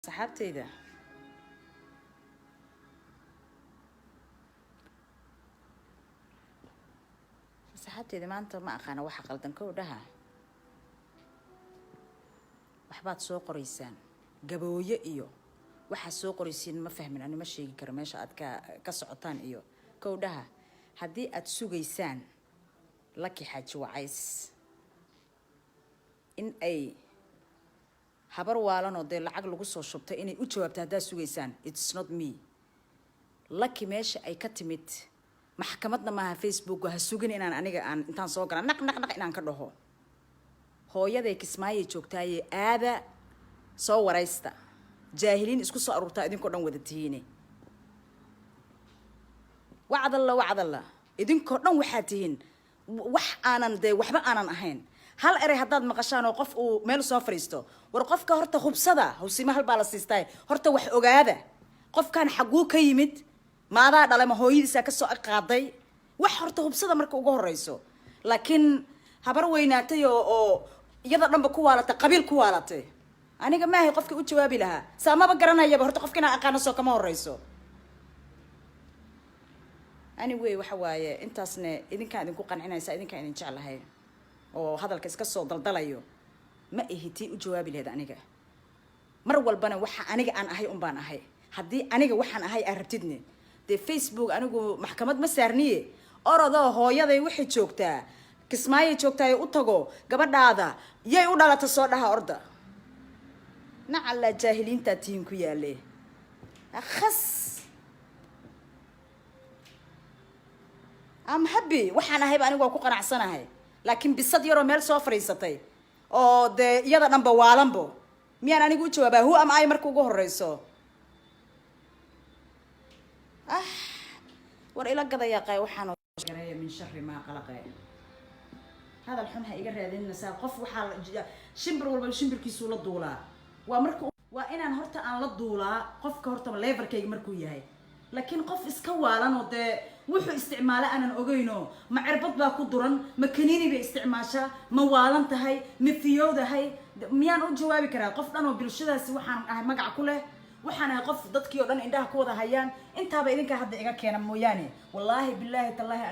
صاحبتي maanta ma aqaana waxa qaldan ka dhaha waxbaad soo qoraysaan gabooyo iyo waxa soo qoraysiin ma fahmin ani ma sheegi karo meesha aad ka socotaan iyo ka dhaha hadii aad sugaysaan laki xaaji wacays in ay habar waalan oo lacag lagu soo shubtay inay u jawaabto hadaa sugaysaan it's not me laki meesha ay ka timid maxkamadna maaha Facebook ha sugin inaan aniga aan intaan soo galan naq inaan ka dhaho hooyaday Kismaayo joogtaaye aada soo waraysta jaahiliin isku soo ururta idinko dhan wada tihiin wacdalla idinko dhan waxa tihiin wax aanan waxba aanan ahayn hal eray hadaad maqashaan oo qof uu meel soo fariisto war qofka horta hubsada hawsima hal baa la siistay horta wax ogaada qofkan xaquu ka yimid maadaa dhalay ma hooyadiisa ka soo qaaday wax horta hubsada marka ugu horeyso laakiin habar weynaatay oo iyada dhanba ku waalatay qabiil ku waalatay aniga ma ahay qofka u jawaabi lahaa saamaba garanayaba horta qofkina aqaana soo kama horeyso anyway waxa waaye intaasna idinka idinku qancinaysa idinka idin jeclahay oo hadalka iska soo daldalayo ma ihiti u jawaabi lahayd aniga mar walbana waxa aniga aan ahay baan ahay hadii aniga waxaan ahay arabtidne Facebook anigu maxkamad ma saarniye orado hooyaday wixii joogtaa Kismaayo joogtaa u tago gabadhaada yay u dhalata soo dhaha orda nacala jaahiliinta tiin ku yaale akhas am happy waxaan ahay anigu ku qanacsanahay laakiin bisad yaro meel soo fariisatay oo iyada dhanba waalanbo miyaan anigu u jawaabaa who am I marka ugu horeyso war ila gadaya qay waxaan gareeyay min sharri ma qalaqay hada xunha iga raadinaysa qof waxa shimbir walba shimbirkiisu la duulaa waa inaan horta aan la duulaa qofka horta leverkayga markuu yahay laakiin qof iska waalan oo wuxuu isticmaala aanan ogeyno ma cirbad baa ku duran ma kaniini bay isticmaashaa ma waalan tahay ma fiyoodahay miyaan u jawaabi karaa qof dhan oo bulshadaasi waxaan ahay magac ku leh waxaan ahay qof dadkii oo dhan indhaha ku wada hayaan intaaba idinka hadda iga keena mooyaane wallahi billahi tallahi